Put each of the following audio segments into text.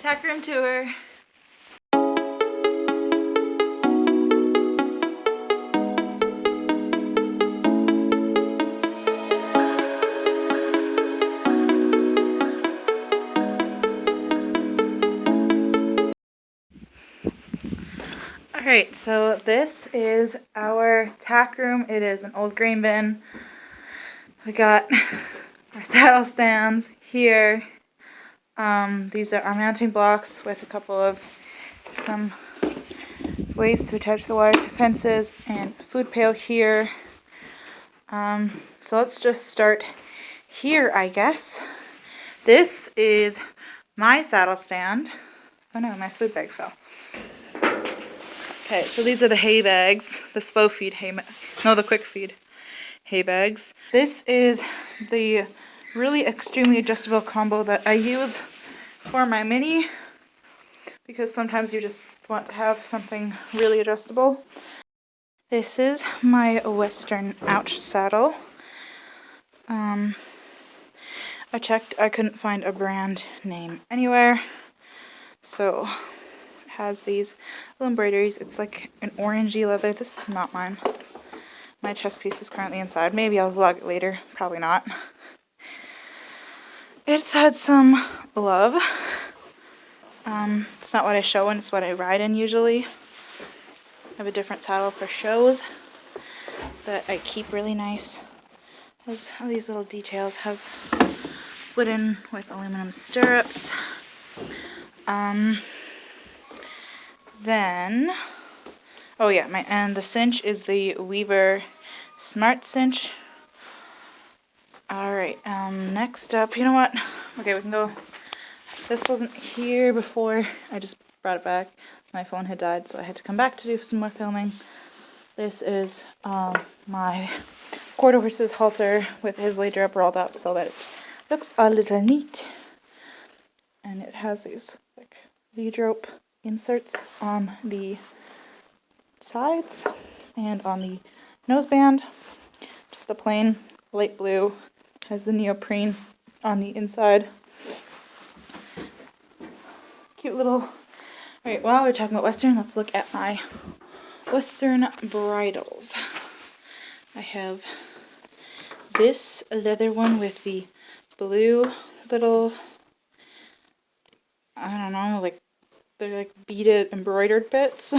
Tack Bin Tour. Alright, so this is our tack room. It is an old grain bin. We got our saddle stands here. These are our mounting blocks with a couple of some ways to attach the wire to fences and a food pail here. So let's just start here, I guess. This is my saddle stand. Oh no, my food bag fell. Okay, so these are the hay bags, the slow feed hay, no, the quick feed hay bags. This is the really extremely adjustable combo that I use for my mini, because sometimes you just want to have something really adjustable. This is my Western ouch saddle. I checked, I couldn't find a brand name anywhere, so has these little embroideries. It's like an orangey leather. This is not mine. My chest piece is currently inside. Maybe I'll vlog it later. Probably not. It's had some love. It's not what I show in, it's what I ride in usually. I have a different saddle for shows that I keep really nice. Has all these little details. Has wooden with aluminum stirrups. Then, oh yeah, and the cinch is the Weaver Smart Cinch. Alright, next up, you know what? Okay, we can go. This wasn't here before. I just brought it back. My phone had died, so I had to come back to do some more filming. This is my quarter horse's halter with his lead rope rolled up so that it looks a little neat. And it has these like lead rope inserts on the sides and on the noseband. Just a plain light blue. Has the neoprene on the inside. Cute little. Alright, while we're talking about Western, let's look at my Western bridles. I have this leather one with the blue little, I don't know, like they're like beaded, embroidered bits.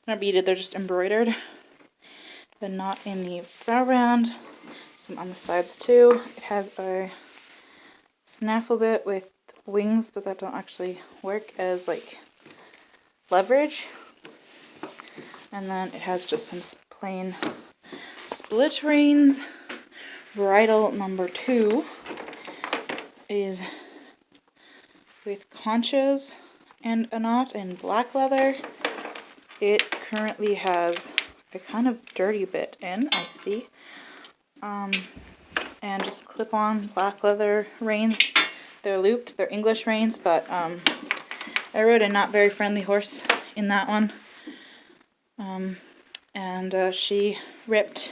Not beaded, they're just embroidered. But not in the brow band. Some on the sides too. It has a snaffle bit with wings, but that don't actually work as like leverage. And then it has just some plain split reins. Bridle number 2 is with conchas and a knot in black leather. It currently has a kind of dirty bit in, I see. And just clip-on black leather reins. They're looped, they're English reins, but I rode a not very friendly horse in that one. And she ripped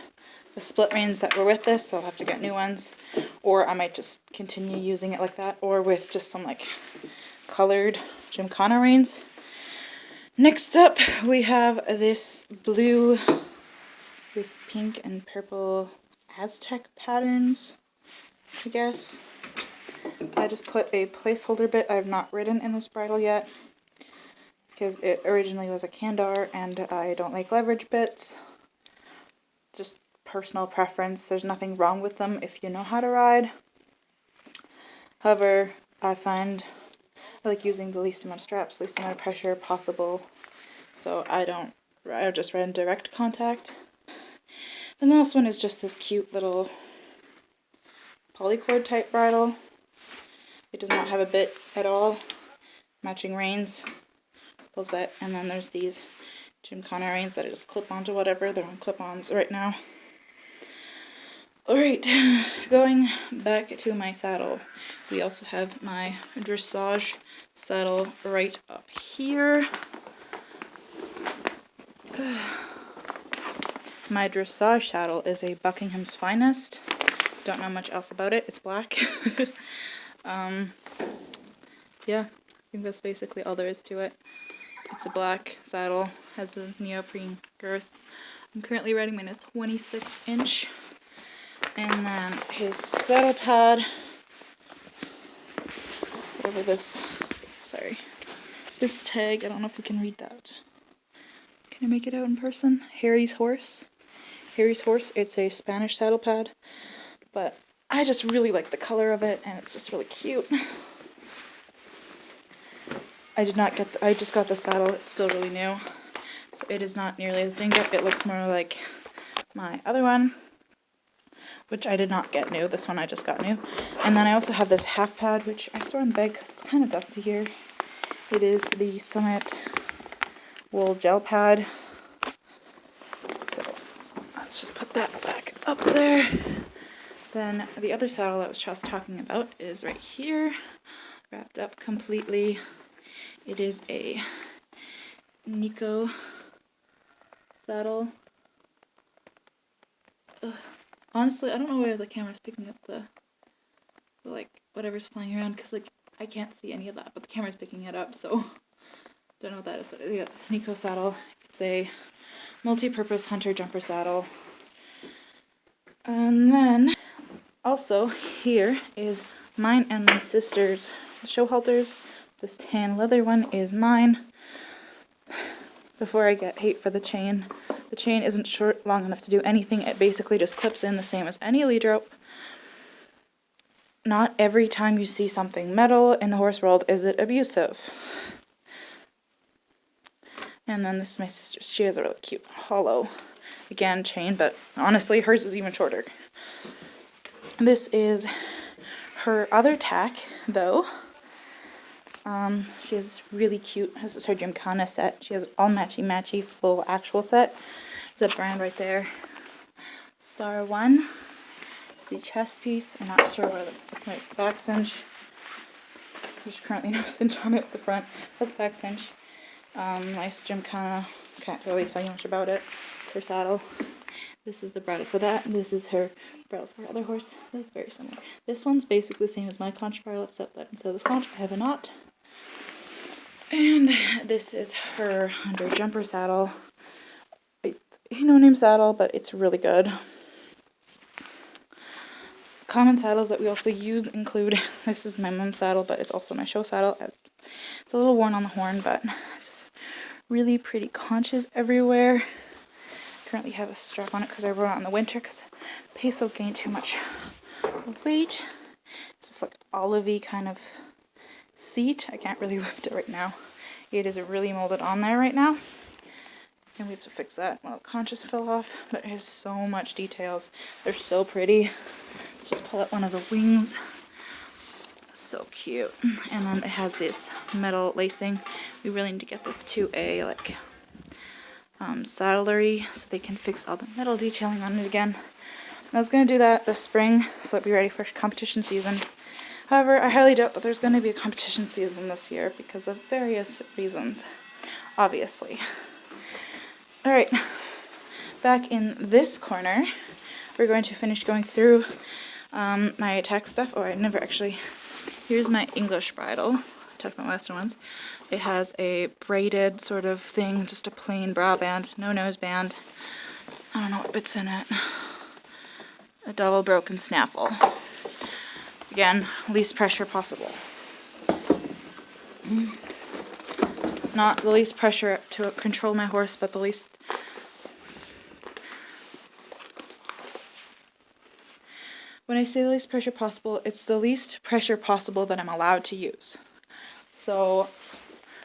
the split reins that were with this, so I'll have to get new ones. Or I might just continue using it like that, or with just some like colored gymkhana reins. Next up, we have this blue with pink and purple Aztec patterns, I guess. I just put a placeholder bit. I have not ridden in this bridle yet because it originally was a Kandar and I don't like leverage bits. Just personal preference. There's nothing wrong with them if you know how to ride. However, I find I like using the least amount of straps, least amount of pressure possible. So I just ride in direct contact. And the last one is just this cute little polycord type bridle. It does not have a bit at all. Matching reins. Pulls that, and then there's these gymkhana reins that I just clip onto whatever. They're on clip-ons right now. Alright, going back to my saddle. We also have my dressage saddle right up here. My dressage saddle is a Buckingham's Finest. Don't know much else about it. It's black. Yeah, think that's basically all there is to it. It's a black saddle, has a neoprene girth. I'm currently riding mine a 26-inch. And then his saddle pad over this, this tag, I don't know if we can read that. Can I make it out in person? Harry's Horse. Harry's Horse, it's a Spanish saddle pad, but I just really like the color of it, and it's just really cute. I just got the saddle, it's still really new, so it is not nearly as dinged up. It looks more like my other one, which I did not get new. This one I just got new. And then I also have this half pad, which I store in the bag because it's kind of dusty here. It is the Summit wool gel pad. So let's just put that back up there. Then the other saddle I was just talking about is right here, wrapped up completely. It is a Nico saddle. Honestly, I don't know where the camera's picking up the like whatever's flying around, because like I can't see any of that, but the camera's picking it up, so don't know what that is. But yeah, Nico saddle. It's a multi-purpose hunter jumper saddle. And then also here is mine and my sister's show halters. This tan leather one is mine. Before I get hate for the chain isn't short long enough to do anything. It basically just clips in the same as any lead rope. Not every time you see something metal in the horse world is it abusive. And then this is my sister's. She has a really cute hollow, again, chain, but honestly hers is even shorter. This is her other tack, though. She has really cute, this is her Gymkhana set. She has all matchy-matchy full actual set. It's a brand right there. Star 1. It's the chest piece. I'm not sure where the back cinch. There's currently no cinch on it at the front. That's back cinch. Nice Gymkhana. Can't really tell you much about it. It's her saddle. This is the bridle for that. This is her bridle for her other horse. They look very similar. This one's basically the same as my conch bridle, except that instead of this conch, I have a knot. And this is her hunter jumper saddle. It's a no-name saddle, but it's really good. Common saddles that we also use include, this is my mom's saddle, but it's also my show saddle. It's a little worn on the horn, but it's just really pretty conches everywhere. Currently have a strap on it because I rode it in the winter because peso gained too much weight. It's just like olivey kind of seat. I can't really lift it right now. It is really molded on there right now. And we have to fix that. Well, the conches fell off, but it has so much details. They're so pretty. Let's just pull out one of the wings. So cute. And then it has this metal lacing. We really need to get this to a like saddlery so they can fix all the metal detailing on it again. I was going to do that this spring so it'd be ready for competition season. However, I highly doubt that there's going to be a competition season this year because of various reasons, obviously. Alright, back in this corner, we're going to finish going through my Tack stuff. Oh, I never actually... Here's my English bridle. I talked about Western ones. It has a braided sort of thing, just a plain brow band, no nose band. I don't know what fits in it. A double broken snaffle. Again, least pressure possible. Not the least pressure to control my horse, but the least... When I say the least pressure possible, it's the least pressure possible that I'm allowed to use. So,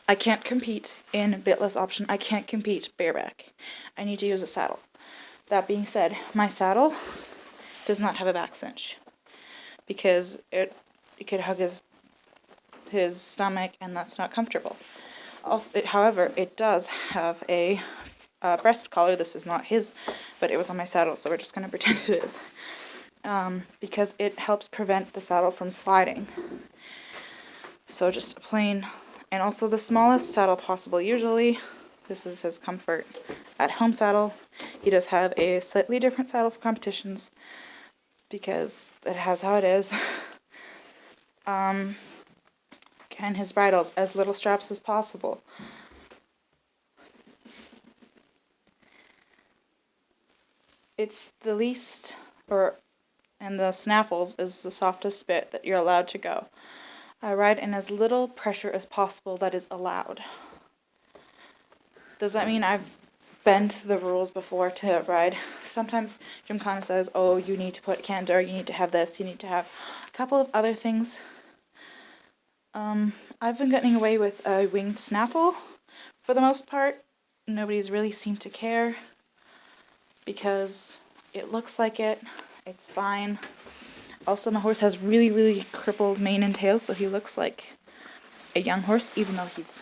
I can't compete in bitless option. I can't compete bareback. I need to use a saddle. That being said, my saddle does not have a back cinch because it could hug his stomach, and that's not comfortable. Also, however, it does have a breast collar. This is not his, but it was on my saddle, so we're just going to pretend it is. Because it helps prevent the saddle from sliding. So just a plain, and also the smallest saddle possible usually. This is his comfort at home saddle. He does have a slightly different saddle for competitions because it has how it is. Again, and his bridles, as little straps as possible. It's the least, and the snaffles is the softest bit that you're allowed to go. I ride in as little pressure as possible that is allowed. Does that mean I've bent the rules before to ride? Sometimes Gymkhana says, oh, you need to put canter, you need to have this, you need to have a couple of other things. I've been getting away with a winged snaffle for the most part. Nobody's really seemed to care because it looks like it. It's fine. Also, my horse has really, really crippled mane and tail, so he looks like a young horse, even though he's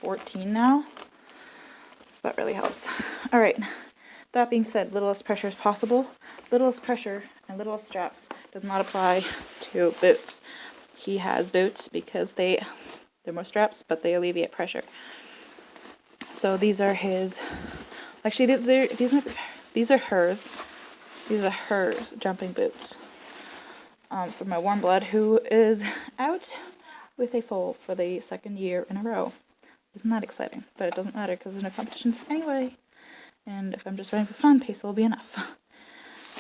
14 now. So that really helps. Alright, that being said, littlest pressure as possible. Littlest pressure and littlest straps does not apply to boots. He has boots because they're more straps, but they alleviate pressure. So these are his. Actually, these are hers. These are hers jumping boots. For my warm blood, who is out with a foal for the 2nd year in a row. Isn't that exciting? But it doesn't matter because there's no competitions anyway. And if I'm just riding for fun, pace will be enough.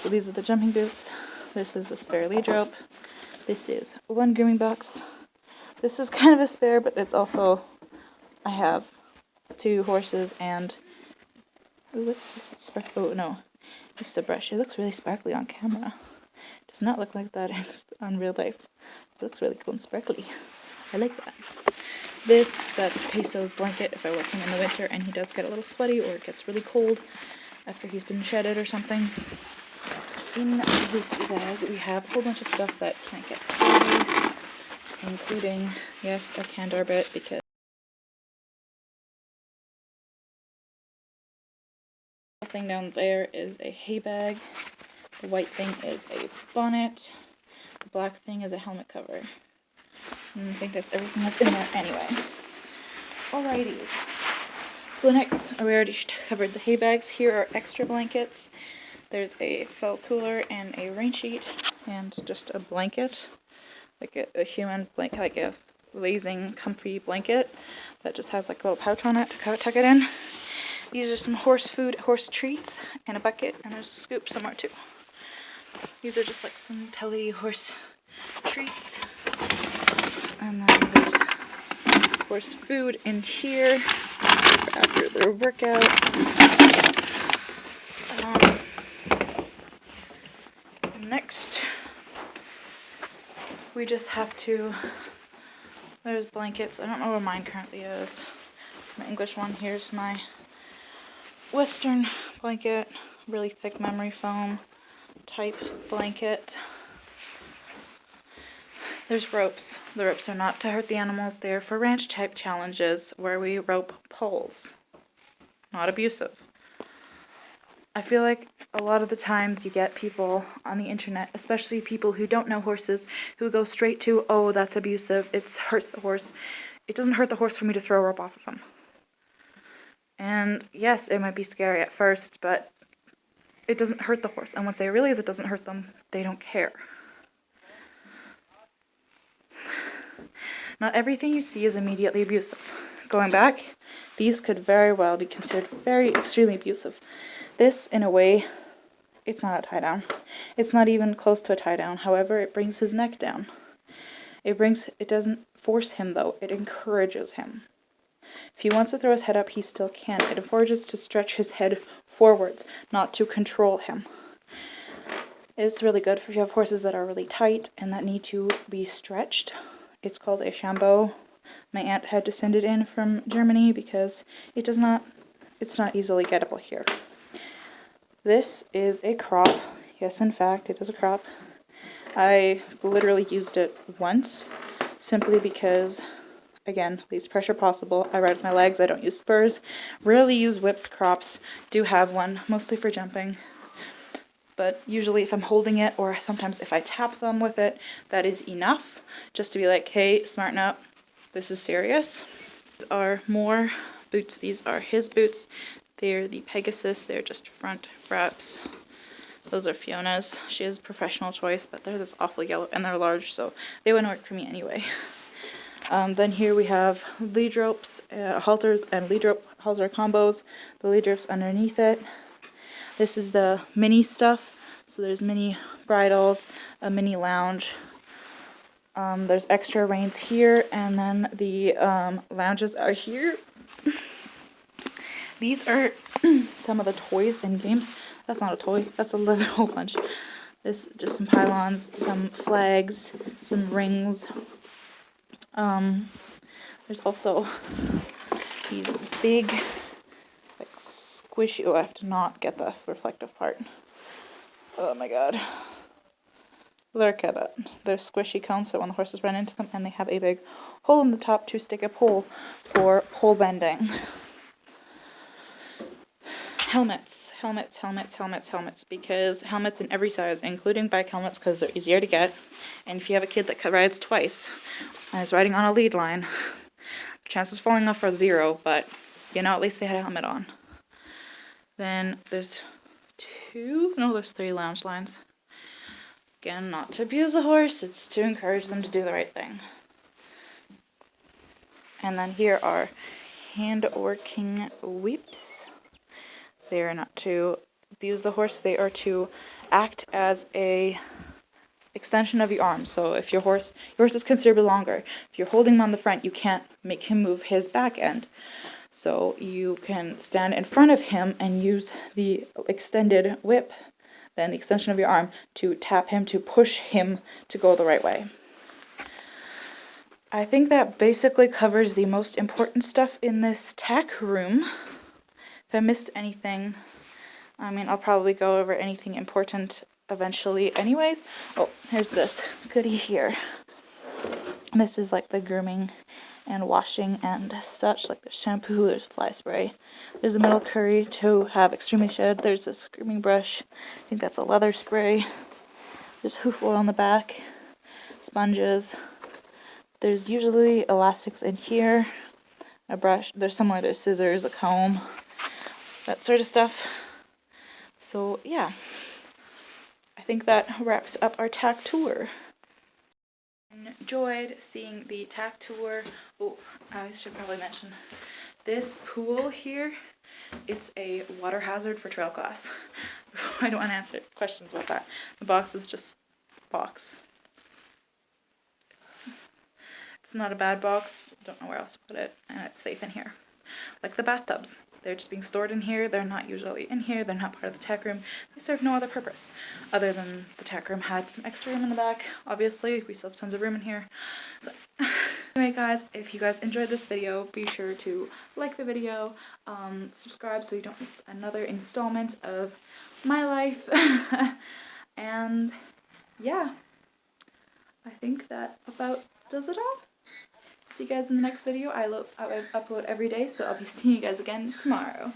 So these are the jumping boots. This is a spare lead rope. This is one grooming box. This is kind of a spare, but it's also, I have 2 horses and, ooh, what's this? Oh no, it's the brush. It looks really sparkly on camera. It does not look like that on real life. It looks really cool and sparkly. I like that. That's Peso's blanket if I work him in the winter and he does get a little sweaty or it gets really cold after he's been shedded or something. In this bag we have a whole bunch of stuff that can't get cold, including, yes, a canter bit because the thing down there is a hay bag, the white thing is a bonnet, the black thing is a helmet cover. And I think that's everything that's in there anyway. Alrighties. So next, we already covered the hay bags. Here are extra blankets. There's a felt cooler and a rain sheet and just a blanket, like a human blanket, like a lazing, comfy blanket that just has like a little pouch on it to tuck it in. These are some horse food, horse treats, and a bucket, and there's a scoop somewhere too. These are just like some pelly horse treats. And then there's horse food in here after their workout. Next, we just have to, there's blankets. I don't know where mine currently is. My English one. Here's my Western blanket, really thick memory foam type blanket. There's ropes. The ropes are not to hurt the animals. They're for ranch type challenges where we rope poles. Not abusive. I feel like a lot of the times you get people on the internet, especially people who don't know horses, who go straight to, oh, that's abusive, it hurts the horse. It doesn't hurt the horse for me to throw a rope off of him. And yes, it might be scary at first, but it doesn't hurt the horse. And once they realize it doesn't hurt them, they don't care. Not everything you see is immediately abusive. Going back, these could very well be considered very extremely abusive. This, in a way, it's not a tie down. It's not even close to a tie down. However, it brings his neck down. It doesn't force him though. It encourages him. If he wants to throw his head up, he still can. It encourages to stretch his head forwards, not to control him. It's really good if you have horses that are really tight and that need to be stretched. It's called a Shambo. My aunt had to send it in from Germany because it's not easily gettable here. This is a crop. Yes, in fact, it is a crop. I literally used it once, simply because, again, least pressure possible. I ride with my legs. I don't use spurs. Rarely use whips. Crops do have one, mostly for jumping. But usually if I'm holding it, or sometimes if I tap them with it, that is enough just to be like, hey, smarten up. This is serious. These are more boots. These are his boots. They're the Pegasus. They're just front wraps. Those are Fiona's. She has professional choice, but they're this awful yellow, and they're large, so they wouldn't work for me anyway. Then here we have lead ropes, halters, and lead rope halter combos. The lead ropes underneath it. This is the mini stuff. So there's mini bridles, a mini lounge. There's extra reins here, and then the lounges are here. These are some of the toys and games. That's not a toy, that's a leather whole bunch. This just some pylons, some flags, some rings. There's also these big, like, squishy. Oh, I have to not get the reflective part. Oh my god. Look at it. They're squishy cones, so when the horses run into them, and they have a big hole in the top to stick a pole for pole bending. Helmets, because helmets in every size, including bike helmets, because they're easier to get. And if you have a kid that rides twice and is riding on a lead line, the chances of falling off are 0, but you know, at least they had a helmet on. Then there's 3 lounge lines. Again, not to abuse the horse, it's to encourage them to do the right thing. And then here are hand working whips. They are not to abuse the horse, they are to act as a extension of your arm. So if your horse is considerably longer, if you're holding him on the front, you can't make him move his back end. So you can stand in front of him and use the extended whip, then the extension of your arm, to tap him, to push him to go the right way. I think that basically covers the most important stuff in this tack room. If I missed anything, I mean, I'll probably go over anything important eventually anyways. Oh, here's this goodie here. This is like the grooming and washing and such, like the shampoo, there's fly spray. There's a metal curry to have extremely shed. There's this grooming brush. I think that's a leather spray. There's hoof oil on the back. Sponges. There's usually elastics in here. A brush. There's scissors, a comb, that sort of stuff. So yeah, I think that wraps up our tack tour. Enjoyed seeing the tack tour. Oh, I should probably mention this pool here. It's a water hazard for trail class. I don't want to answer questions about that. The box is just box. It's not a bad box. Don't know where else to put it, and it's safe in here. Like the bathtubs. They're just being stored in here. They're not usually in here. They're not part of the tack room. They serve no other purpose other than the tack room had some extra room in the back. Obviously, we still have tons of room in here. So, anyway, guys, if you guys enjoyed this video, be sure to like the video, subscribe so you don't miss another installment of my life. And yeah, I think that about does it all. See you guys in the next video. I upload every day, so I'll be seeing you guys again tomorrow.